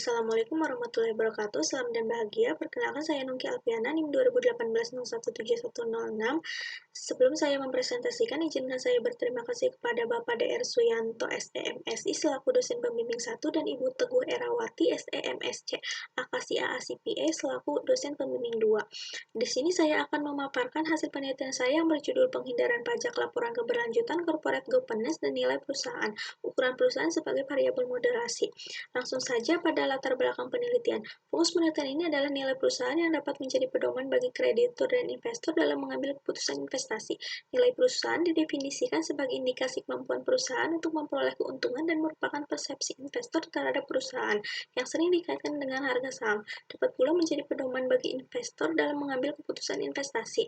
Assalamualaikum warahmatullahi wabarakatuh. Selamat dan bahagia. Perkenalkan saya Nungki Alfiana, NIM 2018-017116. Sebelum saya mempresentasikan, izinkan saya berterima kasih kepada Bapak DR Suyanto, SEMSI, selaku dosen pembimbing 1, dan Ibu Teguh Erawati, SEMSC, Akasi AACPA, selaku dosen pembimbing 2. Di sini saya akan memaparkan hasil penelitian saya yang berjudul Penghindaran Pajak, Laporan Keberlanjutan, Corporate Governance, dan Nilai Perusahaan, Ukuran Perusahaan sebagai Variabel Moderasi. Langsung saja pada latar belakang penelitian. Fokus penelitian ini adalah nilai perusahaan yang dapat menjadi pedoman bagi kreditur dan investor dalam mengambil keputusan investasi. Nilai perusahaan didefinisikan sebagai indikasi kemampuan perusahaan untuk memperoleh keuntungan dan merupakan persepsi investor terhadap perusahaan yang sering dikaitkan dengan harga saham. Dapat pula menjadi pedoman bagi investor dalam mengambil keputusan investasi.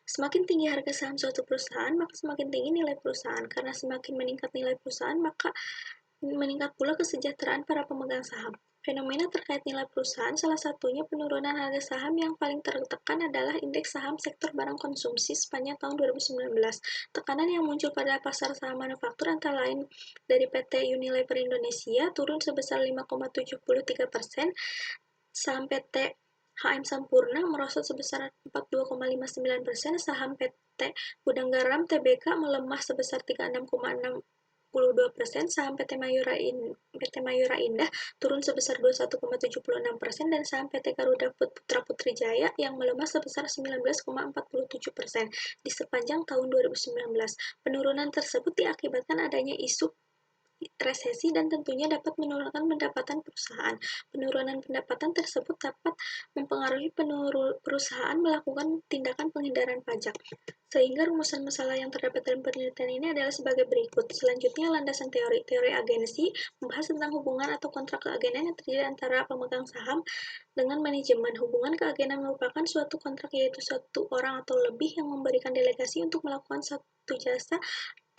Semakin tinggi harga saham suatu perusahaan, maka semakin tinggi nilai perusahaan. Karena semakin meningkat nilai perusahaan, maka meningkat pula kesejahteraan para pemegang saham. Fenomena terkait nilai perusahaan, salah satunya penurunan harga saham yang paling tertekan adalah indeks saham sektor barang konsumsi sepanjang tahun 2019. Tekanan yang muncul pada pasar saham manufaktur antara lain dari PT Unilever Indonesia turun sebesar 5,73%, saham PT HM Sampurna merosot sebesar 42,59%, saham PT Gudang Garam Tbk melemah sebesar 36,62%, saham PT Mayura Indah turun sebesar 21,76%, dan saham PT Garuda Putra Putri Jaya yang melemah sebesar 19,47% di sepanjang tahun 2019. Penurunan tersebut diakibatkan adanya isu resesi dan tentunya dapat menurunkan pendapatan perusahaan. Penurunan pendapatan tersebut dapat mempengaruhi perusahaan melakukan tindakan penghindaran pajak. Sehingga rumusan masalah yang terdapat dalam penelitian ini adalah sebagai berikut. Selanjutnya, landasan teori. Teori agensi membahas tentang hubungan atau kontrak keagenan yang terjadi antara pemegang saham dengan manajemen. Hubungan keagenan merupakan suatu kontrak, yaitu suatu orang atau lebih yang memberikan delegasi untuk melakukan satu jasa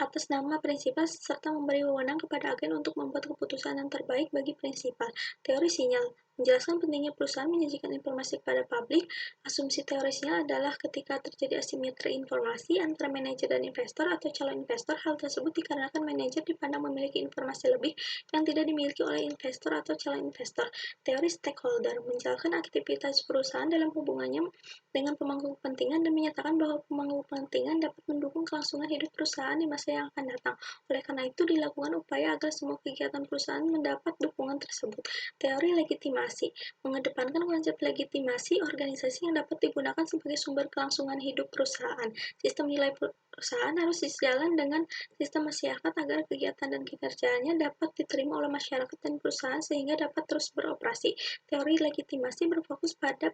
atas nama prinsipal serta memberi wewenang kepada agen untuk membuat keputusan yang terbaik bagi prinsipal. Teori sinyal menjelaskan pentingnya perusahaan menyajikan informasi kepada publik. Asumsi teori sinyal adalah ketika terjadi asimetri informasi antara manajer dan investor atau calon investor, hal tersebut dikarenakan manajer dipandang memiliki informasi lebih yang tidak dimiliki oleh investor atau calon investor. Teori stakeholder menjelaskan aktivitas perusahaan dalam hubungannya dengan pemangku kepentingan dan menyatakan bahwa pemangku kepentingan dapat mendukung kelangsungan hidup perusahaan di masa yang akan datang. Oleh karena itu, dilakukan upaya agar semua kegiatan perusahaan mendapat dukungan tersebut. Teori legitimasi mengedepankan konsep legitimasi organisasi yang dapat digunakan sebagai sumber kelangsungan hidup perusahaan. Sistem nilai perusahaan harus sejalan dengan sistem masyarakat agar kegiatan dan kinerjanya dapat diterima oleh masyarakat dan perusahaan sehingga dapat terus beroperasi. Teori legitimasi berfokus pada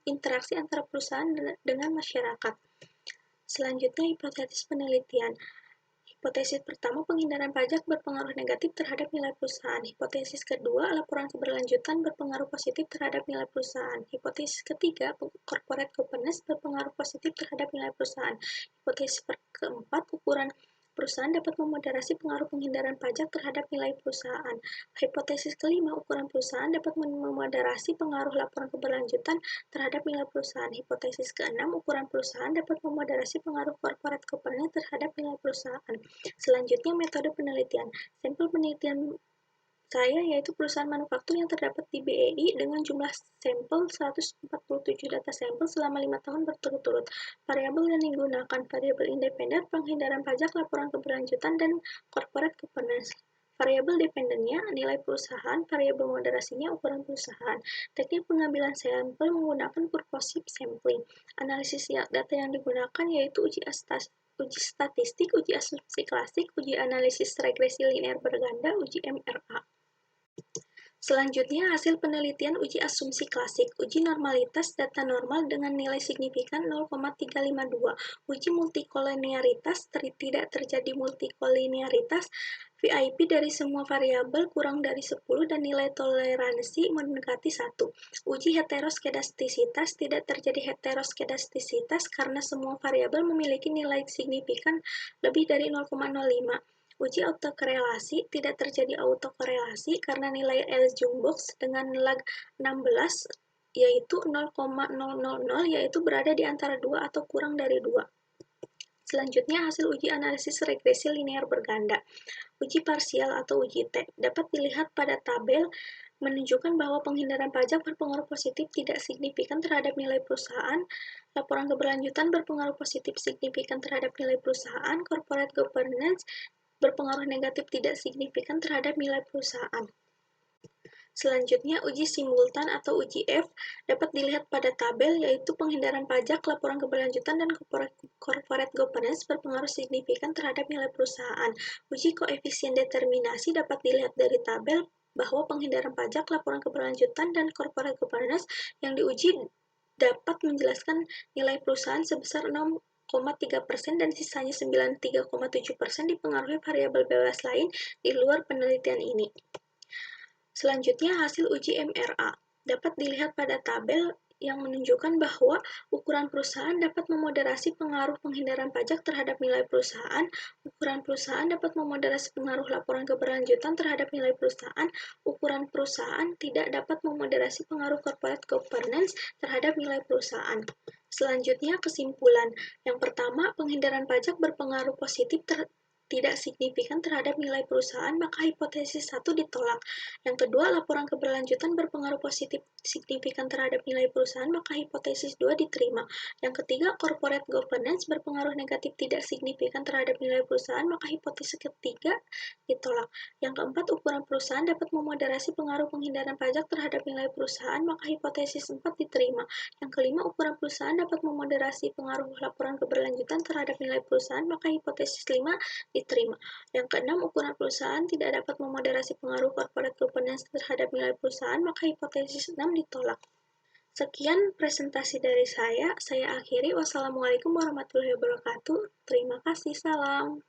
interaksi antara perusahaan dengan masyarakat. Selanjutnya, hipotesis penelitian. Hipotesis pertama, penghindaran pajak berpengaruh negatif terhadap nilai perusahaan. Hipotesis kedua, laporan keberlanjutan berpengaruh positif terhadap nilai perusahaan. Hipotesis ketiga, corporate governance berpengaruh positif terhadap nilai perusahaan. Hipotesis keempat, ukuran perusahaan dapat memoderasi pengaruh penghindaran pajak terhadap nilai perusahaan. Hipotesis kelima, ukuran perusahaan dapat memoderasi pengaruh laporan keberlanjutan terhadap nilai perusahaan. Hipotesis keenam, ukuran perusahaan dapat memoderasi pengaruh corporate governance terhadap nilai perusahaan. Selanjutnya, metode penelitian. Sampel penelitian saya yaitu perusahaan manufaktur yang terdapat di BEI dengan jumlah sampel 147 data sampel selama 5 tahun berturut-turut. Variabel yang digunakan variabel independen, penghindaran pajak, laporan keberlanjutan, dan corporate governance. Variabel dependennya, nilai perusahaan, variabel moderasinya, ukuran perusahaan. Teknik pengambilan sampel menggunakan purposive sampling. Analisis data yang digunakan yaitu uji statistik, uji asumsi klasik, uji analisis regresi linear berganda, uji MRA. Selanjutnya, hasil penelitian uji asumsi klasik, uji normalitas data normal dengan nilai signifikan 0,352, uji multikolinearitas, tidak terjadi multikolinearitas, VIP dari semua variabel kurang dari 10 dan nilai toleransi mendekati 1. Uji heteroskedastisitas, tidak terjadi heteroskedastisitas karena semua variabel memiliki nilai signifikan lebih dari 0,05. Uji autokorelasi, tidak terjadi autokorelasi karena nilai L-Jungbox dengan lag 16 yaitu 0,000 yaitu berada di antara 2 atau kurang dari 2. Selanjutnya, hasil uji analisis regresi linear berganda. Uji parsial atau uji T dapat dilihat pada tabel menunjukkan bahwa penghindaran pajak berpengaruh positif tidak signifikan terhadap nilai perusahaan, laporan keberlanjutan berpengaruh positif signifikan terhadap nilai perusahaan, corporate governance berpengaruh negatif tidak signifikan terhadap nilai perusahaan. Selanjutnya, uji simultan atau uji F dapat dilihat pada tabel, yaitu penghindaran pajak, laporan keberlanjutan, dan corporate governance berpengaruh signifikan terhadap nilai perusahaan. Uji koefisien determinasi dapat dilihat dari tabel bahwa penghindaran pajak, laporan keberlanjutan, dan corporate governance yang diuji dapat menjelaskan nilai perusahaan sebesar 0,3% dan sisanya 93,7% dipengaruhi variabel bebas lain di luar penelitian ini. Selanjutnya, hasil uji MRA dapat dilihat pada tabel yang menunjukkan bahwa ukuran perusahaan dapat memoderasi pengaruh penghindaran pajak terhadap nilai perusahaan, ukuran perusahaan dapat memoderasi pengaruh laporan keberlanjutan terhadap nilai perusahaan, ukuran perusahaan tidak dapat memoderasi pengaruh corporate governance terhadap nilai perusahaan. Selanjutnya, kesimpulan. Yang pertama, penghindaran pajak berpengaruh positif tidak signifikan terhadap nilai perusahaan, maka hipotesis 1 ditolak. Yang kedua, laporan keberlanjutan berpengaruh positif signifikan terhadap nilai perusahaan, maka hipotesis 2 diterima. Yang ketiga, corporate governance berpengaruh negatif tidak signifikan terhadap nilai perusahaan, maka hipotesis ketiga ditolak. Yang keempat, ukuran perusahaan dapat memoderasi pengaruh penghindaran pajak terhadap nilai perusahaan, maka hipotesis 4 diterima. Yang kelima, ukuran perusahaan dapat memoderasi pengaruh laporan keberlanjutan terhadap nilai perusahaan, maka hipotesis 5 diterima. Yang keenam, ukuran perusahaan tidak dapat memoderasi pengaruh corporate governance terhadap nilai perusahaan, maka hipotesis 6 ditolak. Sekian presentasi dari saya akhiri. Wassalamualaikum warahmatullahi wabarakatuh. Terima kasih, salam.